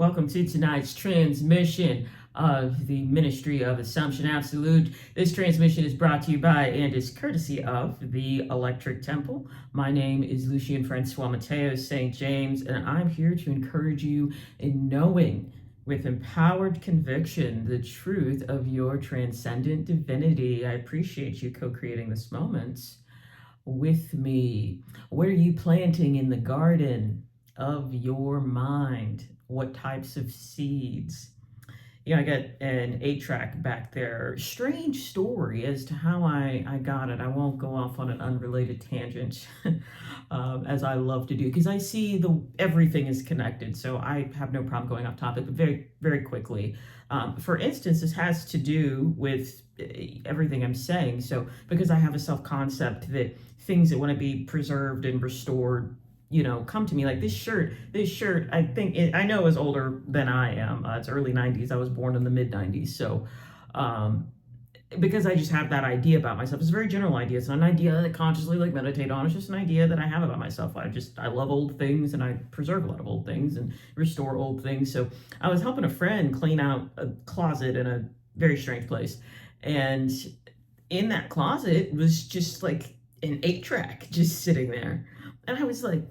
Welcome to tonight's transmission of the Ministry of Assumption Absolute. This transmission is brought to you by and is courtesy of the Electric Temple. My name is Lucien Francois Mateo St. James, and I'm here to encourage you in knowing with empowered conviction the truth of your transcendent divinity. I appreciate you co-creating this moment with me. What are you planting in the garden of your mind? What types of seeds? I got an 8-track back there. Strange story as to how I got it. I won't go off on an unrelated tangent as I love to do, because I see everything is connected, so I have no problem going off topic, but very, very quickly. For instance, this has to do with everything I'm saying. So because I have a self-concept that things that want to be preserved and restored come to me, like this shirt, I think I know is older than I am. It's early 90s. I was born in the mid 90s. So, because I just have that idea about myself, it's a very general idea. It's not an idea that I consciously meditate on. It's just an idea that I have about myself. I love old things, and I preserve a lot of old things and restore old things. So I was helping a friend clean out a closet in a very strange place. And in that closet was just like an 8-track just sitting there. And I was like,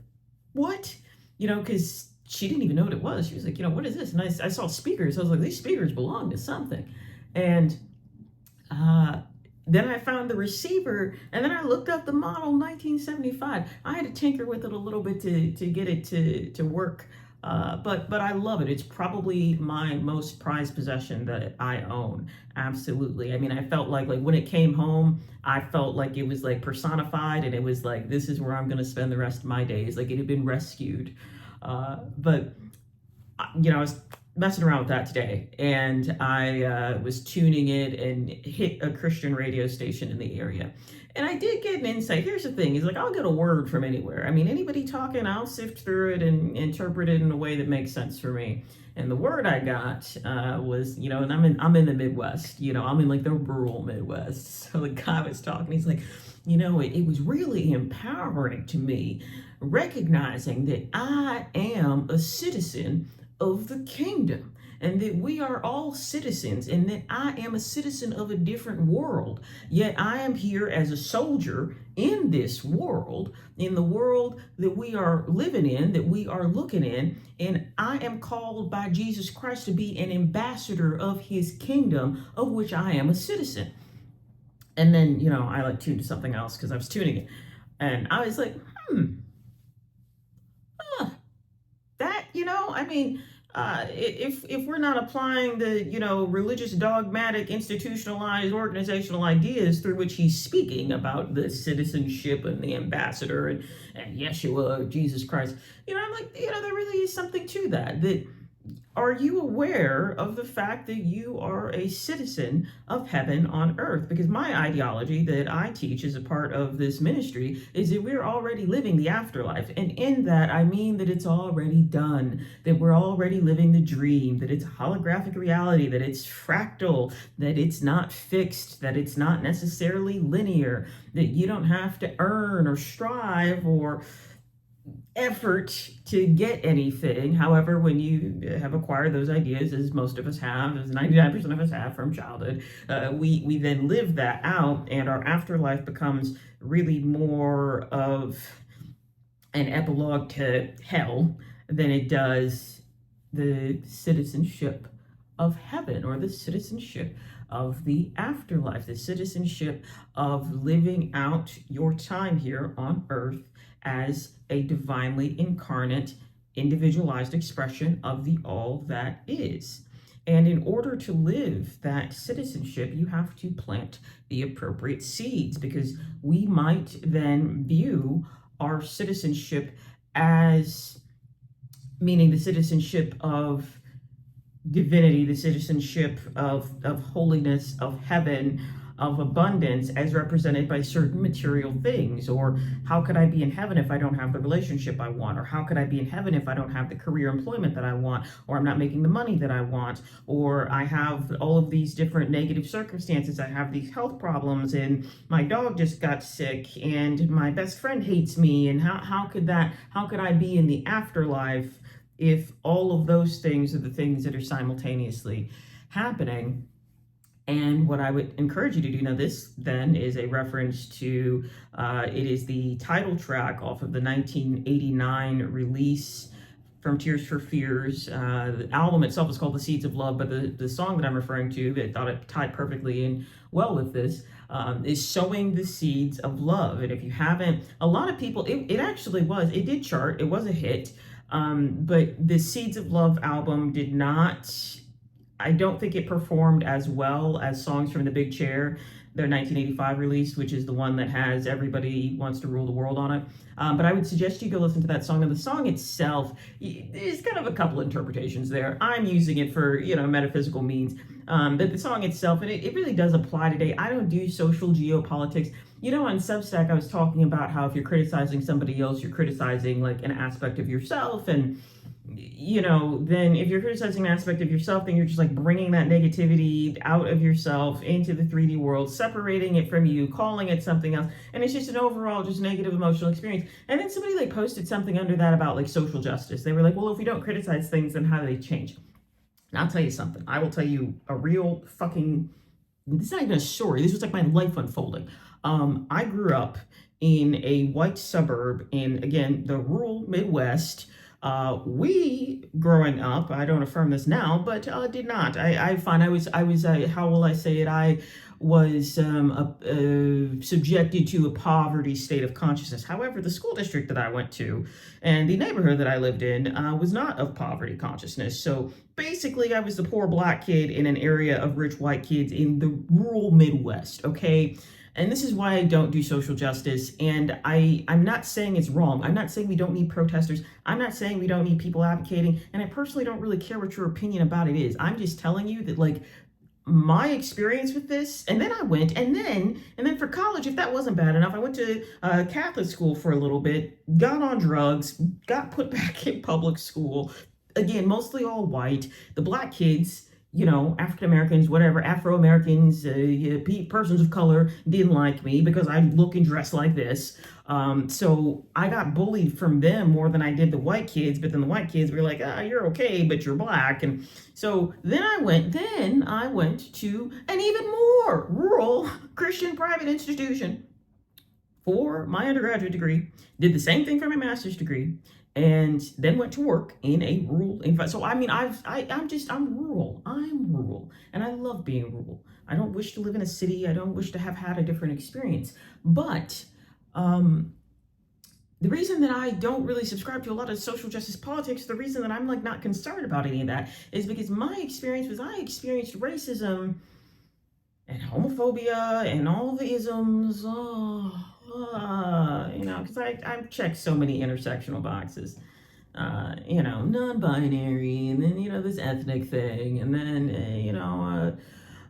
what? Because she didn't even know what it was. She was like, what is this? And I saw speakers. I was like, these speakers belong to something. And then I found the receiver, and then I looked up the model 1975. I had to tinker with it a little bit to get it to work. But I love it. It's probably my most prized possession that I own. Absolutely. I mean, I felt like when it came home, I felt like it was like personified, and it was like, this is where I'm going to spend the rest of my days. Like it had been rescued. But I was messing around with that today, and I was tuning it and hit a Christian radio station in the area. And I did get an insight. Here's the thing, is like, I'll get a word from anywhere. I mean, anybody talking, I'll sift through it and interpret it in a way that makes sense for me. And the word I got was, and I'm in the Midwest, I'm in like the rural Midwest. So the guy was talking, he's like, it was really empowering to me, recognizing that I am a citizen of the kingdom, and that we are all citizens, and that I am a citizen of a different world, yet I am here as a soldier in this world, in the world that we are living in, that we are looking in, and I am called by Jesus Christ to be an ambassador of his kingdom, of which I am a citizen. And then, I tuned to something else because I was tuning it, and I was like, that, if we're not applying the, religious, dogmatic, institutionalized, organizational ideas through which he's speaking about the citizenship and the ambassador and Yeshua, Jesus Christ, I'm like, there really is something to that. Are you aware of the fact that you are a citizen of heaven on earth? Because my ideology that I teach as a part of this ministry is that we're already living the afterlife. And in that, I mean that it's already done, that we're already living the dream, that it's a holographic reality, that it's fractal, that it's not fixed, that it's not necessarily linear, that you don't have to earn or strive or effort to get anything. However, when you have acquired those ideas, as most of us have, as 99% of us have from childhood, we then live that out, and our afterlife becomes really more of an epilogue to hell than it does the citizenship of heaven, or the citizenship of the afterlife, the citizenship of living out your time here on earth as a divinely incarnate, individualized expression of the all that is. And in order to live that citizenship, you have to plant the appropriate seeds, because we might then view our citizenship as meaning the citizenship of divinity, the citizenship of holiness, of heaven, of abundance, as represented by certain material things. Or how could I be in heaven if I don't have the relationship I want? Or how could I be in heaven if I don't have the career employment that I want? Or I'm not making the money that I want? Or I have all of these different negative circumstances. I have these health problems, and my dog just got sick, and my best friend hates me. And how could I be in the afterlife if all of those things are the things that are simultaneously happening. And what I would encourage you to do now, this then is a reference to, it is the title track off of the 1989 release From Tears for Fears. The album itself is called The Seeds of Love, but the song that I'm referring to, that thought it tied perfectly in well with this, is Sowing the Seeds of Love. And if you haven't, a lot of people, it actually was, it did chart, it was a hit, but the Seeds of Love album did not, I don't think it performed as well as Songs from the Big Chair, their 1985 release, which is the one that has Everybody Wants to Rule the World on it. But I would suggest you go listen to that song. And the song itself is kind of a couple interpretations there. I'm using it for, metaphysical means. But the song itself, and it really does apply today. I don't do social geopolitics. On Substack, I was talking about how if you're criticizing somebody else, you're criticizing like an aspect of yourself. And then if you're criticizing an aspect of yourself, then you're just like bringing that negativity out of yourself into the 3D world, separating it from you, calling it something else. And it's just an overall just negative emotional experience. And then somebody like posted something under that about like social justice. They were like, well, if we don't criticize things, then how do they change? And I'll tell you something. I will tell you a real fucking, this is not even a story. This was like my life unfolding. I grew up in a white suburb in, again, the rural Midwest. We growing up, I don't affirm this now, but did not. I find I was how will I say it? I was subjected to a poverty state of consciousness. However, the school district that I went to and the neighborhood that I lived in was not of poverty consciousness. So basically, I was the poor black kid in an area of rich white kids in the rural Midwest. Okay. And this is why I don't do social justice. And I'm not saying it's wrong. I'm not saying we don't need protesters. I'm not saying we don't need people advocating. And I personally don't really care what your opinion about it is. I'm just telling you that, like, my experience with this, and then I went, and then for college, if that wasn't bad enough, I went to Catholic school for a little bit, got on drugs, got put back in public school. Again, mostly all white. The black kids, African Americans, whatever, Afro Americans, persons of color didn't like me because I look and dress like this. So I got bullied from them more than I did the white kids. But then the white kids were like, you're okay, but you're black. And so then I went to an even more rural Christian private institution for my undergraduate degree, did the same thing for my master's degree, and then went to work in a rural environment. So I mean, I'm rural. I'm rural, and I love being rural. I don't wish to live in a city. I don't wish to have had a different experience. But the reason that I don't really subscribe to a lot of social justice politics, the reason that I'm like not concerned about any of that, is because my experience was I experienced racism and homophobia and all the isms. Because I've checked so many intersectional boxes, non-binary, and then, this ethnic thing, and then,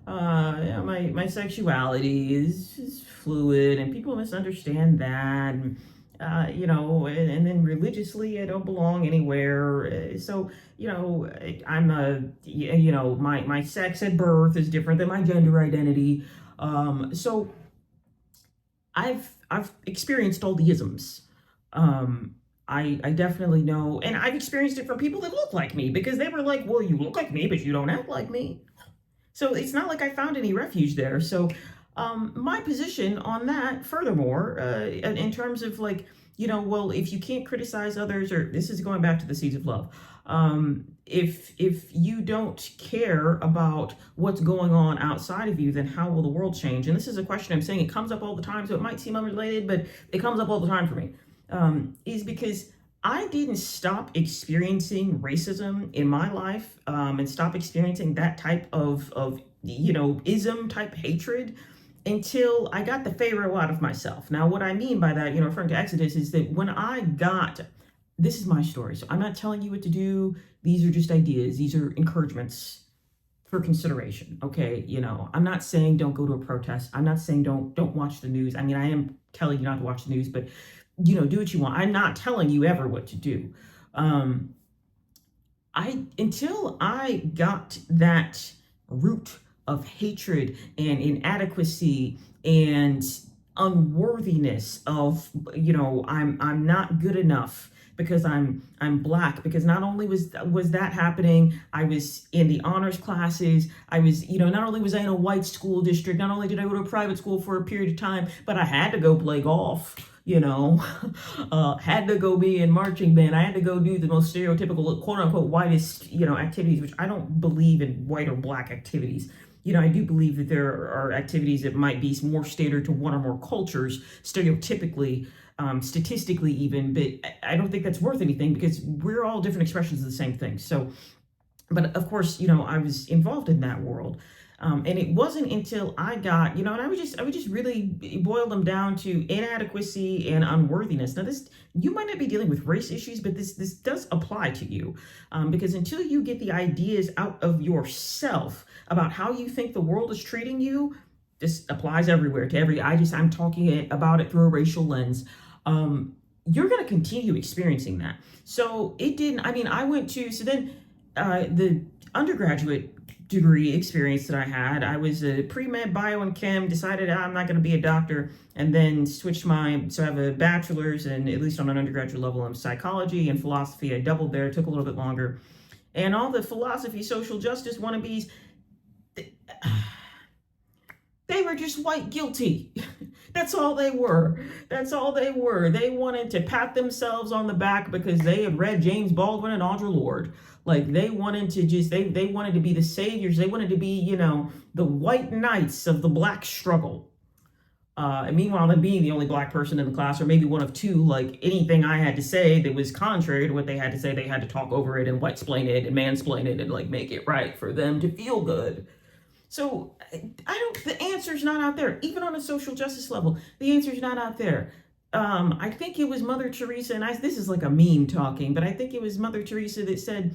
my sexuality is fluid, and people misunderstand that, and, and then religiously, I don't belong anywhere. So, I'm my sex at birth is different than my gender identity. So I've experienced all the isms. I definitely know, and I've experienced it from people that look like me because they were like, well, you look like me, but you don't act like me. So it's not like I found any refuge there. So my position on that, furthermore, in terms of like, well, if you can't criticize others, or this is going back to the seeds of love, if you don't care about what's going on outside of you, then how will the world change? And this is a question I'm saying, it comes up all the time, so it might seem unrelated, but it comes up all the time for me, is because I didn't stop experiencing racism in my life, and stop experiencing that type of ism type hatred until I got the Pharaoh out of myself. Now, what I mean by that, referring to Exodus, is that when this is my story, so I'm not telling you what to do. These are just ideas. These are encouragements for consideration. Okay, I'm not saying don't go to a protest. I'm not saying don't watch the news. I mean, I am telling you not to watch the news, but do what you want. I'm not telling you ever what to do. Until I got that root of hatred and inadequacy and unworthiness of, I'm not good enough, because I'm black, because not only was that happening, I was in the honors classes, I was, not only was I in a white school district, not only did I go to a private school for a period of time, but I had to go play golf, had to go be in marching band. I had to go do the most stereotypical, quote unquote, whitest, activities, which I don't believe in white or black activities. I do believe that there are activities that might be more catered to one or more cultures, stereotypically, statistically even, but I don't think that's worth anything because we're all different expressions of the same thing. So, but of course, I was involved in that world. And it wasn't until I got, and I would just really boil them down to inadequacy and unworthiness. Now, you might not be dealing with race issues, but this does apply to you, because until you get the ideas out of yourself about how you think the world is treating you, this applies everywhere to I'm talking about it through a racial lens. You're going to continue experiencing that. So it didn't. I mean, the undergraduate degree experience that I was a pre-med bio and chem, decided I'm not going to be a doctor, and then switched so I have a bachelor's, and at least on an undergraduate level, in psychology and philosophy. I doubled there, took a little bit longer. And all the philosophy, social justice wannabes, they were just white guilty. That's all they were. They wanted to pat themselves on the back because they had read James Baldwin and Audre Lorde. Like, they wanted to they wanted to be the saviors. They wanted to be, the white knights of the black struggle. And meanwhile, them being the only black person in the class, or maybe one of two, like, anything I had to say that was contrary to what they had to say, they had to talk over it and white-splain it and mansplain it and, like, make it right for them to feel good. So the answer's not out there. Even on a social justice level, the answer's not out there. I think it was Mother Teresa, and this is like a meme talking, but I think it was Mother Teresa that said,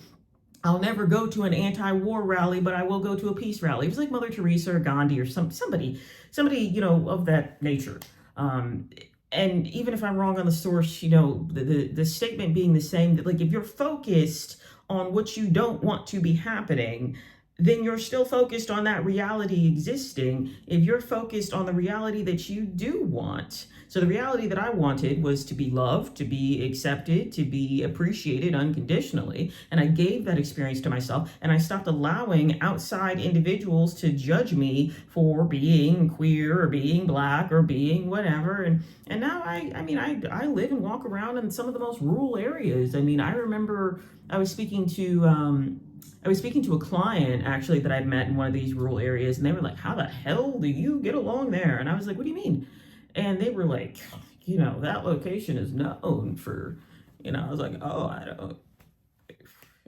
I'll never go to an anti-war rally, but I will go to a peace rally. It was like Mother Teresa or Gandhi or somebody, of that nature. And even if I'm wrong on the source, the statement being the same, that, like, if you're focused on what you don't want to be happening, then you're still focused on that reality existing. If you're focused on the reality that you do want. So the reality that I wanted was to be loved, to be accepted, to be appreciated unconditionally. And I gave that experience to myself, and I stopped allowing outside individuals to judge me for being queer or being black or being whatever. And now I live and walk around in some of the most rural areas. I mean, I remember I was speaking to a client, actually, that I'd met in one of these rural areas, and they were like, how the hell do you get along there? And I was like, what do you mean? And they were like, that location is known for, I was like, oh, I don't know.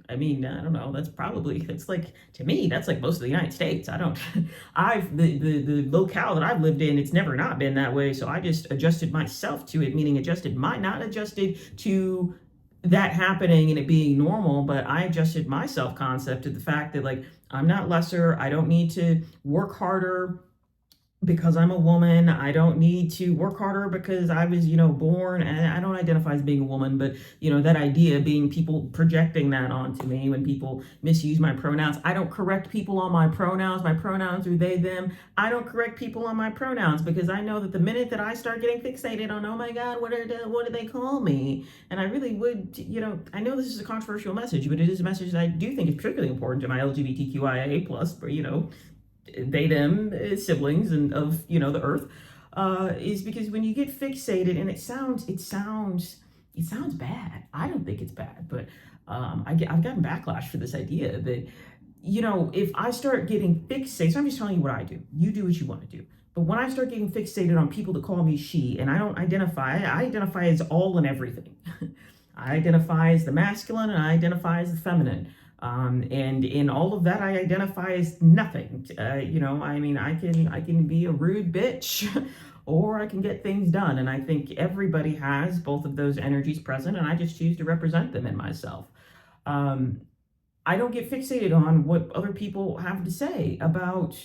It's like, to me, that's like most of the United States. The locale that I've lived in, it's never not been that way. So I just adjusted myself to it, meaning not adjusted to that happening and it being normal, but I adjusted my self-concept to the fact that, like, I'm not lesser. I don't need to work harder because I'm a woman. I don't need to work harder because I was, born, and I don't identify as being a woman, but, that idea being people projecting that onto me when people misuse my pronouns. I don't correct people on my pronouns. My pronouns are they, them. I don't correct people on my pronouns because I know that the minute that I start getting fixated on, oh my God, what do they call me? And I really would, I know this is a controversial message, but it is a message that I do think is particularly important to my LGBTQIA plus, they, them siblings and of, the earth, is because when you get fixated, and it sounds bad. I don't think it's bad, but I've gotten backlash for this idea that, if I start getting fixated, so I'm just telling you what I do. You do what you want to do. But when I start getting fixated on people that call me she, and I don't identify, I identify as all and everything. I identify as the masculine, and I identify as the feminine. And in all of that, I identify as nothing. I can be a rude bitch or I can get things done. And I think everybody has both of those energies present, and I just choose to represent them in myself. I don't get fixated on what other people have to say about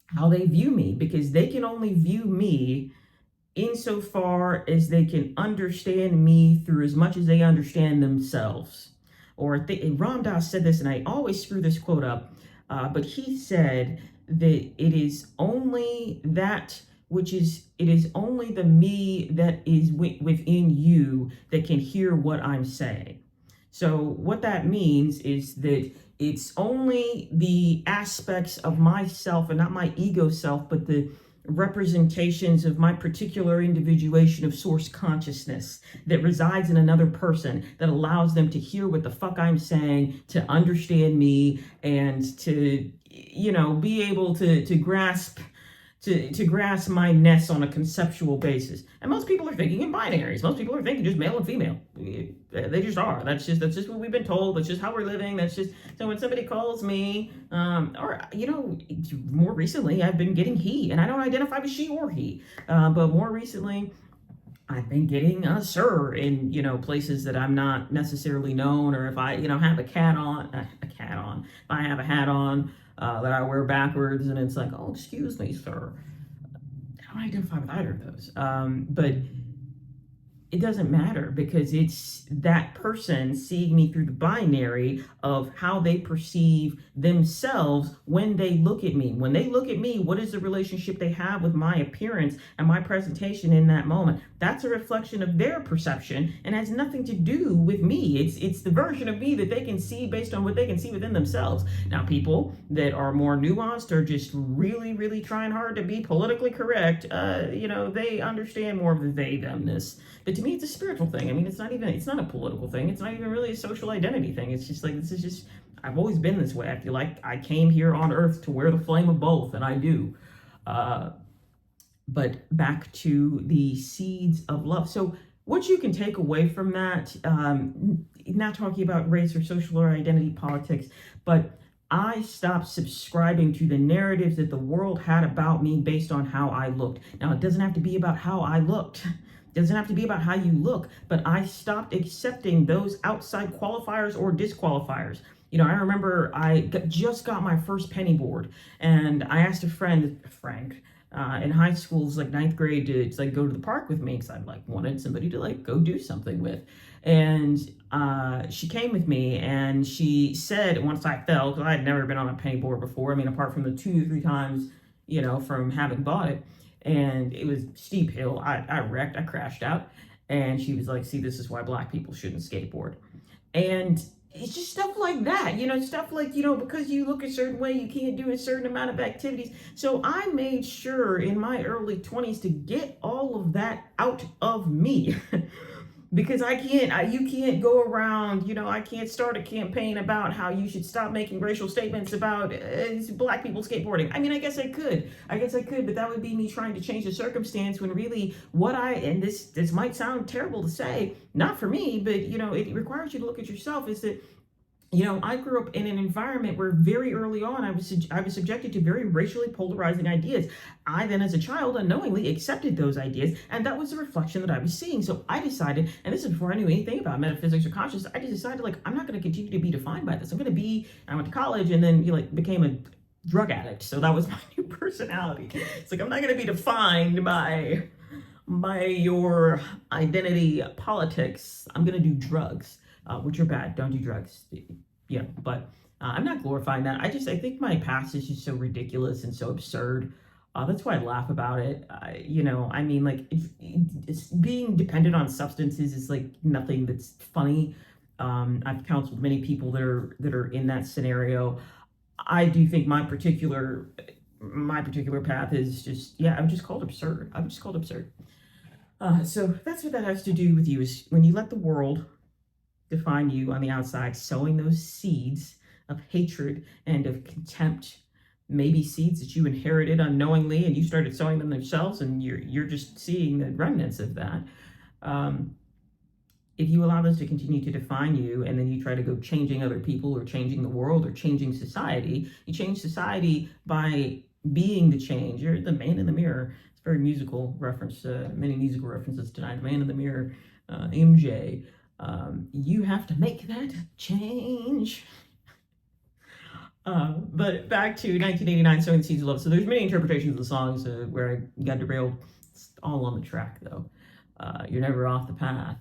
how they view me, because they can only view me insofar as they can understand me through as much as they understand themselves. Or Ram Dass said this, and I always screw this quote up, but he said that it is only that which is, it is only the me that is within you that can hear what I'm saying. So what that means is that it's only the aspects of myself, and not my ego self, but the representations of my particular individuation of source consciousness that resides in another person that allows them to hear what the fuck I'm saying, to understand me, and to, be able to grasp my ness on a conceptual basis. And most people are thinking in binaries. Most people are thinking just male and female. They just are. That's just what we've been told. That's just how we're living. That's just, so when somebody calls me, more recently I've been getting he, and I don't identify with she or he, but more recently I've been getting a sir in, places that I'm not necessarily known, or if I, have if I have a hat on, that I wear backwards, and it's like, oh, excuse me, sir. I don't identify with either of those. But it doesn't matter, because it's that person seeing me through the binary of how they perceive themselves when they look at me. When they look at me, what is the relationship they have with my appearance and my presentation in that moment? That's a reflection of their perception and has nothing to do with me. It's the version of me that they can see based on what they can see within themselves. Now, people that are more nuanced or just really, really trying hard to be politically correct, they understand more of the they-themness. But to me, it's a spiritual thing. I mean, it's not a political thing. It's not even really a social identity thing. It's just like, I've always been this way. I feel like I came here on earth to wear the flame of both, and I do. But back to the seeds of love. So what you can take away from that, not talking about race or social or identity politics, but I stopped subscribing to the narratives that the world had about me based on how I looked. Now, it doesn't have to be about how I looked. It doesn't have to be about how you look, but I stopped accepting those outside qualifiers or disqualifiers. I remember I just got my first penny board, and I asked a friend, Frank, in high school, it's like ninth grade, to go to the park with me, because I wanted somebody to go do something with. And she came with me, and she said, once I fell, because I had never been on a penny board before, I mean, apart from the 2 or 3 times, from having bought it, and it was steep hill. I wrecked, I crashed out, and she was like, see, this is why Black people shouldn't skateboard. And it's just stuff like that, stuff like, because you look a certain way, you can't do a certain amount of activities. So I made sure in my early 20s to get all of that out of me. Because you can't go around, I can't start a campaign about how you should stop making racial statements about Black people skateboarding. I mean, I guess I could, but that would be me trying to change the circumstance, when really and this might sound terrible to say, not for me, but, it requires you to look at yourself, is that, I grew up in an environment where very early on I was subjected to very racially polarizing ideas. I then, as a child, unknowingly accepted those ideas, and that was the reflection that I was seeing. So I decided, and this is before I knew anything about metaphysics or consciousness, I just decided, I'm not going to continue to be defined by this. I went to college, and then became a drug addict. So that was my new personality. It's I'm not going to be defined by your identity politics. I'm going to do drugs. Which are bad. Don't do drugs. But I'm not glorifying that. I think my past is just so ridiculous and so absurd. That's why I laugh about it. It's being dependent on substances is nothing that's funny. I've counseled many people that are in that scenario. I do think my particular path is just, I'm just called absurd. So that's what that has to do with you, is when you let the world define you on the outside, sowing those seeds of hatred and of contempt, maybe seeds that you inherited unknowingly, and you started sowing them themselves, and you're just seeing the remnants of that. If you allow those to continue to define you, and then you try to go changing other people or changing the world or changing society, you change society by being the change. You're the man in the mirror. It's a very musical reference, many musical references tonight. Man in the mirror, MJ. You have to make that change. But back to 1989, Sowing the Seeds of Love. So there's many interpretations of the songs where I got derailed. It's all on the track, though. You're never off the path.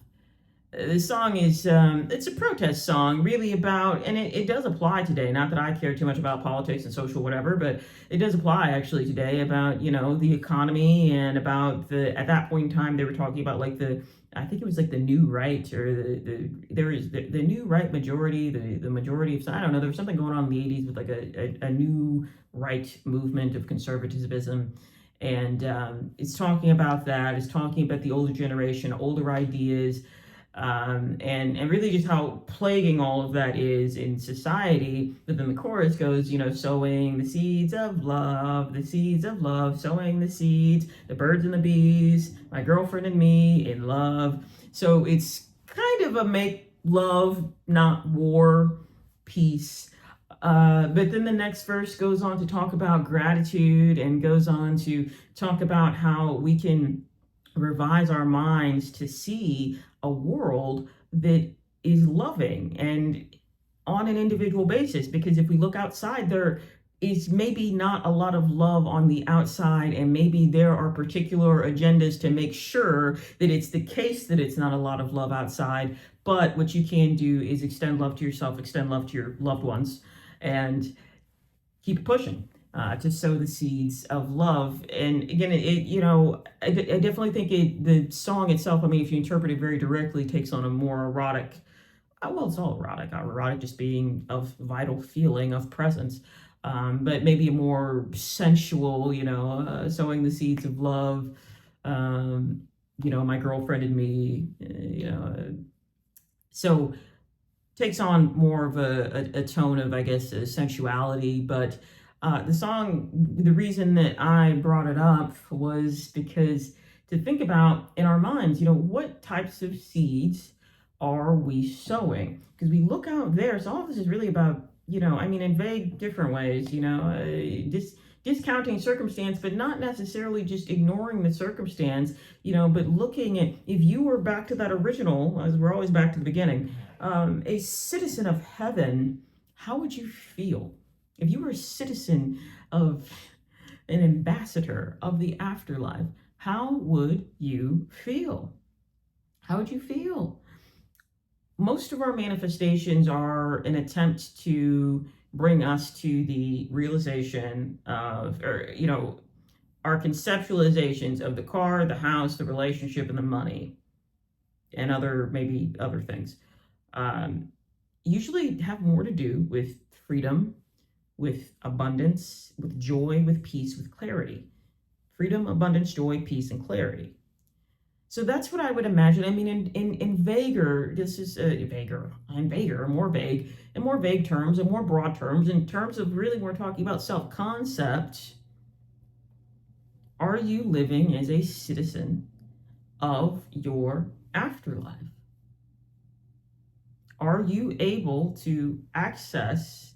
This song is it's a protest song, really about, and it does apply today. Not that I care too much about politics and social whatever, but it does apply actually today about, the economy, and about at that point in time they were talking about like I think it was like the new right, or there is the new right majority, the majority of, I don't know, there was something going on in the 80s with like a new right movement of conservatism. And it's talking about that. It's talking about the older generation, older ideas, and really just how plaguing all of that is in society. But then the chorus goes, sowing the seeds of love, sowing the seeds, the birds and the bees, my girlfriend and me in love. So it's kind of a make love, not war, peace. But then the next verse goes on to talk about gratitude, and goes on to talk about how we can revise our minds to see a world that is loving, and on an individual basis. Because if we look outside, there is maybe not a lot of love on the outside, and maybe there are particular agendas to make sure that it's the case that it's not a lot of love outside. But what you can do is extend love to yourself, extend love to your loved ones, and keep pushing. To sow the seeds of love. And again, I definitely think the song itself, I mean, if you interpret it very directly, takes on a more erotic, well, it's all erotic just being of vital feeling, of presence, but maybe a more sensual, sowing the seeds of love, my girlfriend and me, so takes on more of a tone of, I guess, sensuality. But the song, the reason that I brought it up was because to think about in our minds, what types of seeds are we sowing? Because we look out there, so all of this is really about, in vague different ways, discounting circumstance, but not necessarily just ignoring the circumstance, but looking at, if you were back to that original, as we're always back to the beginning, a citizen of heaven, how would you feel? If you were a citizen of, an ambassador of the afterlife, how would you feel? How would you feel? Most of our manifestations are an attempt to bring us to the realization of, or, our conceptualizations of the car, the house, the relationship, and the money, and maybe other things. Usually have more to do with freedom, with abundance, with joy, with peace, with clarity. Freedom, abundance, joy, peace, and clarity. So that's what I would imagine. I mean, in vaguer, this is more vague terms, and more broad terms, in terms of really we're talking about self-concept. Are you living as a citizen of your afterlife? Are you able to access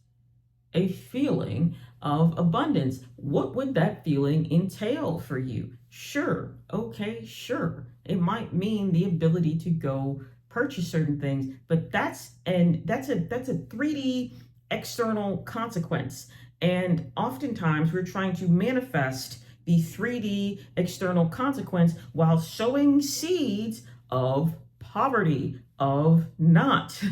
a feeling of abundance? What would that feeling entail for you? Sure. Okay, sure. It might mean the ability to go purchase certain things, but that's a 3D external consequence. And oftentimes we're trying to manifest the 3D external consequence while sowing seeds of poverty, of not,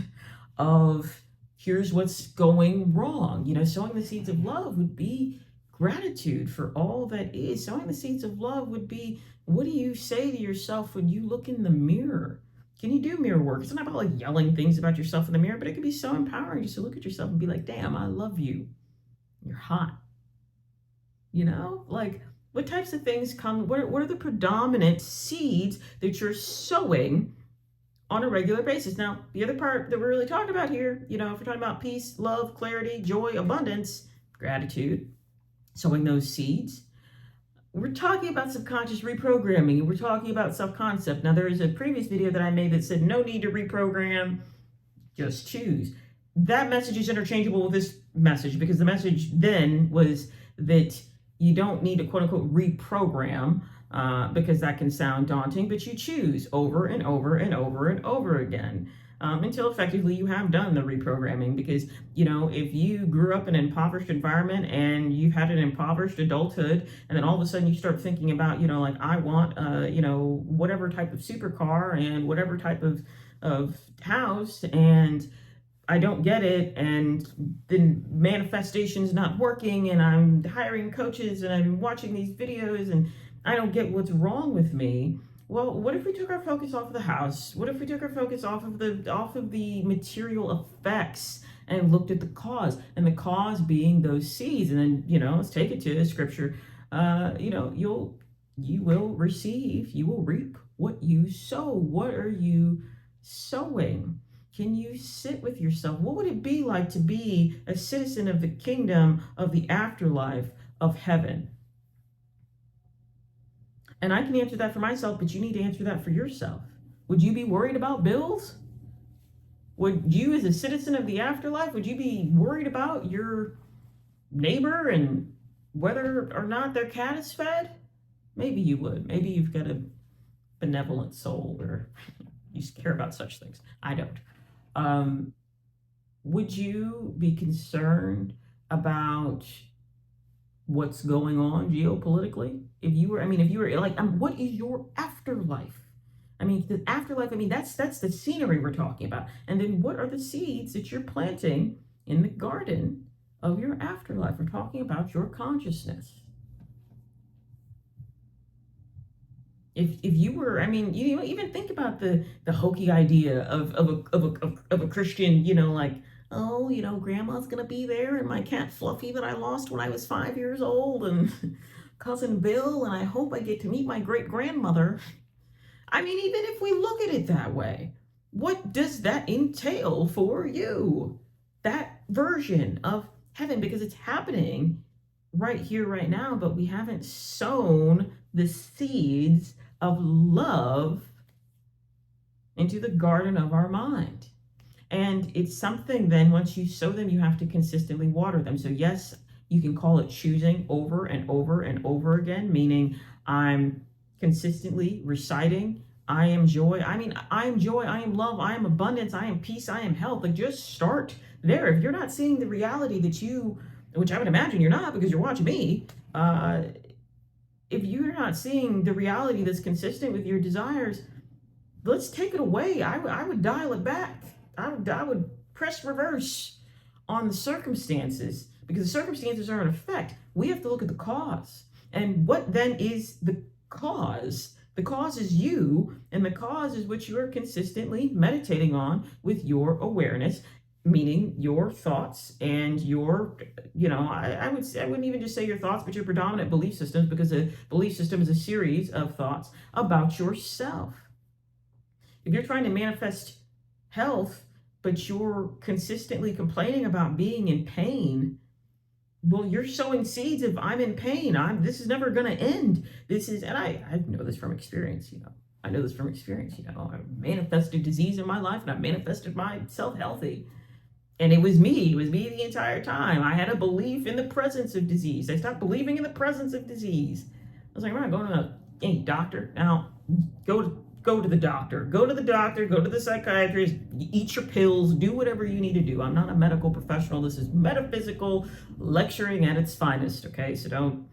of here's what's going wrong. Sowing the seeds of love would be gratitude for all that is. Sowing the seeds of love would be, what do you say to yourself when you look in the mirror? Can you do mirror work? It's not about like yelling things about yourself in the mirror, but it can be so empowering just to look at yourself and be like, damn, I love you. You're hot. Like, what types of things come, what are the predominant seeds that you're sowing on a regular basis? Now, the other part that we're really talking about here, if we're talking about peace, love, clarity, joy, abundance, gratitude, sowing those seeds, we're talking about subconscious reprogramming, and we're talking about self-concept. Now, there is a previous video that I made that said no need to reprogram, just choose. That message is interchangeable with this message, because the message then was that you don't need to quote-unquote reprogram, because that can sound daunting, but you choose over and over and over and over again, until effectively you have done the reprogramming. Because, if you grew up in an impoverished environment and you've had an impoverished adulthood, and then all of a sudden you start thinking about, like, I want, whatever type of supercar and whatever type of house, and I don't get it, and the manifestation's not working, and I'm hiring coaches, and I'm watching these videos, and I don't get what's wrong with me. Well, what if we took our focus off of the house? What if we took our focus off of the material effects and looked at the cause, and the cause being those seeds? And then, let's take it to the scripture. You will receive, you will reap what you sow. What are you sowing? Can you sit with yourself? What would it be like to be a citizen of the kingdom of the afterlife of heaven? And I can answer that for myself, but you need to answer that for yourself. Would you be worried about bills? Would you, as a citizen of the afterlife, would you be worried about your neighbor and whether or not their cat is fed? Maybe you would. Maybe you've got a benevolent soul where you care about such things. I don't. Would you be concerned about what's going on geopolitically? If you were like, what is your afterlife? The afterlife, that's the scenery we're talking about. And then what are the seeds that you're planting in the garden of your afterlife? We're talking about your consciousness. If you were, even think about the hokey idea of a Christian, grandma's gonna be there, and my cat Fluffy that I lost when I was 5 years old, and cousin Bill, and I hope I get to meet my great grandmother. Even if we look at it that way, what does that entail for you? That version of heaven, because it's happening right here, right now, but we haven't sown the seeds of love into the garden of our mind. And it's something, then, once you sow them, you have to consistently water them. So yes, you can call it choosing over and over and over again, meaning I'm consistently reciting, I am joy. I am joy, I am love, I am abundance, I am peace, I am health. Like, just start there. If you're not seeing the reality that which I would imagine you're not because you're watching me, if you're not seeing the reality that's consistent with your desires, let's take it away. I would dial it back. I would press reverse on the circumstances, because the circumstances are in effect. We have to look at the cause. And what then is the cause? The cause is you, and the cause is what you are consistently meditating on with your awareness, meaning your thoughts and your, I wouldn't even just say your thoughts, but your predominant belief systems, because a belief system is a series of thoughts about yourself. If you're trying to manifest health, but you're consistently complaining about being in pain, well, you're sowing seeds of I'm in pain. This is never going to end. And I know this from experience, I know this from experience, I've manifested disease in my life, and I've manifested myself healthy. And it was me the entire time. I had a belief in the presence of disease. I stopped believing in the presence of disease. I was like, I'm not going to any doctor. Now, go to the doctor. Go to the psychiatrist, eat your pills, do whatever you need to do. I'm not a medical professional. This is metaphysical lecturing at its finest, okay? So don't,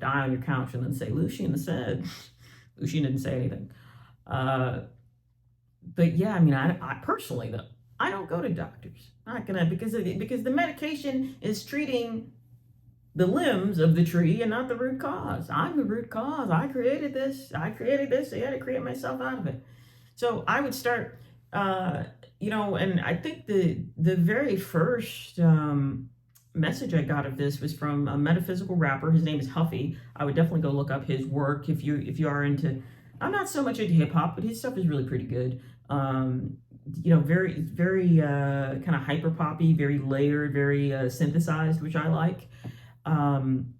die on your couch and then say, Lucian said. Lucian didn't say anything. But yeah, I personally, though, I don't go to doctors. Not gonna, because the medication is treating the limbs of the tree and not the root cause. I'm the root cause. I created this. I had to create myself out of it. So I would start, and I think the very first message I got of this was from a metaphysical rapper. His name is Huffy. I would definitely go look up his work if you are into. I'm not so much into hip hop, but his stuff is really pretty good. Very kind of hyper poppy, very layered, very synthesized, which I like. And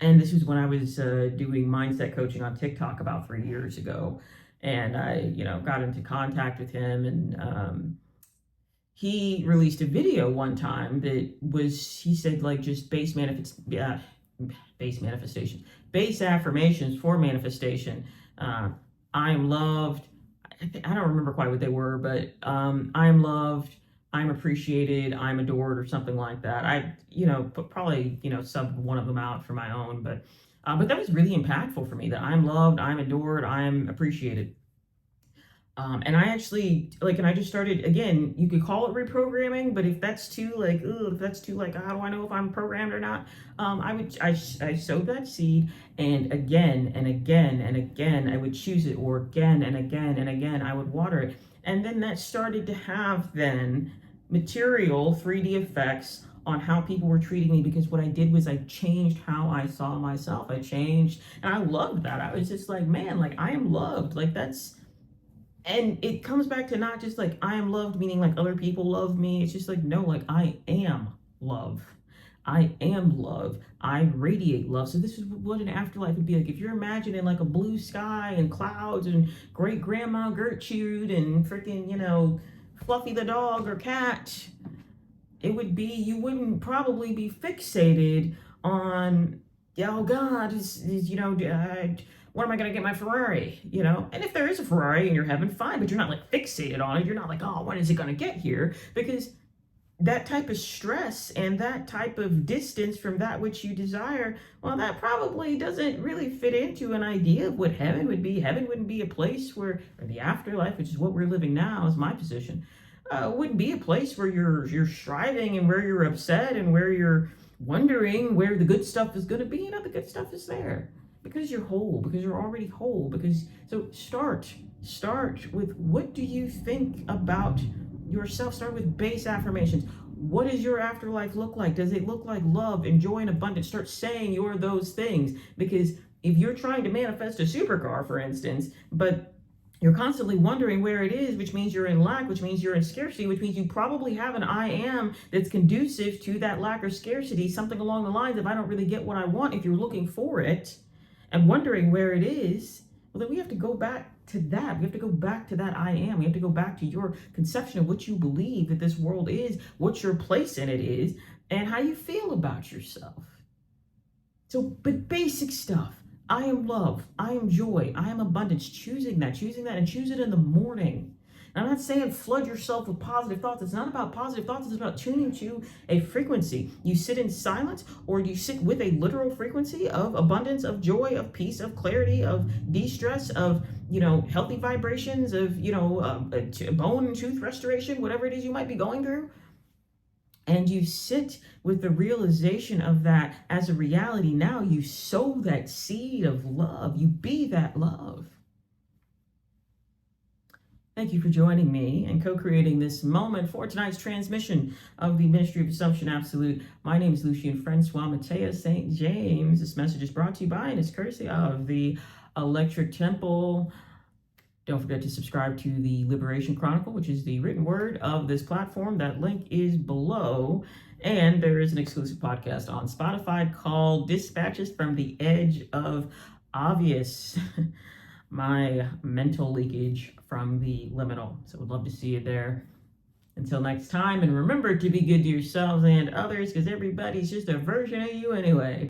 this was when I was doing mindset coaching on TikTok about 3 years ago, and I got into contact with him, and he released a video one time that was, he said, like, just base affirmations for manifestation. I am loved. I don't remember quite what they were, but I am loved, I'm appreciated, I'm adored, or something like that. I, probably, subbed one of them out for my own, but that was really impactful for me, that I'm loved, I'm adored, I'm appreciated. And I actually and I just started again. You could call it reprogramming, but if that's too if that's too how do I know if I'm programmed or not? I sowed that seed, and again and again and again I would choose it, or again and again and again I would water it, and then that started to have then material 3D effects on how people were treating me, because what I did was I changed how I saw myself. I changed, and I loved that. I was just like, man, I am loved. And it comes back to not just I am loved, meaning other people love me. It's just no, I am love. I am love. I radiate love. So this is what an afterlife would be like. If you're imagining a blue sky and clouds and great grandma Gertrude and freaking, Fluffy the dog or cat, it would be, you wouldn't probably be fixated on, oh God, when am I going to get my Ferrari? And if there is a Ferrari in your heaven, fine, but you're not fixated on it. You're not oh, when is it going to get here? Because that type of stress and that type of distance from that which you desire, well, that probably doesn't really fit into an idea of what heaven would be. Heaven wouldn't be a place where, or the afterlife, which is what we're living now, is my position, wouldn't be a place where you're striving and where you're upset and where you're wondering where the good stuff is going to be. The good stuff is there. Because you're whole, because you're already whole, so start with, what do you think about yourself? Start with base affirmations. What does your afterlife look like? Does it look like love and joy and abundance? Start saying you're those things, because if you're trying to manifest a supercar, for instance, but you're constantly wondering where it is, which means you're in lack, which means you're in scarcity, which means you probably have an I am that's conducive to that lack or scarcity, something along the lines of, I don't really get what I want. If you're looking for it and wondering where it is, well, then we have to go back to that. We have to go back to that I am. We have to go back to your conception of what you believe that this world is, what your place in it is, and how you feel about yourself. So, but basic stuff. I am love. I am joy. I am abundance. Choosing that, and choose it in the morning. I'm not saying flood yourself with positive thoughts. It's not about positive thoughts. It's about tuning to a frequency. You sit in silence, or you sit with a literal frequency of abundance, of joy, of peace, of clarity, of de-stress, of, healthy vibrations, of, bone and tooth restoration, whatever it is you might be going through. And you sit with the realization of that as a reality. Now you sow that seed of love. You be that love. Thank you for joining me and co-creating this moment for tonight's transmission of the Ministry of Assumption Absolute. My name is Lucien Francois Matteo St. James. This message is brought to you by and is courtesy of the Electric Temple. Don't forget to subscribe to the Liberation Chronicle, which is the written word of this platform. That link is below. And there is an exclusive podcast on Spotify called Dispatches from the Edge of Obvious. My mental leakage from the liminal. So would love to see you there. Until next time, and remember to be good to yourselves and others, because everybody's just a version of you anyway.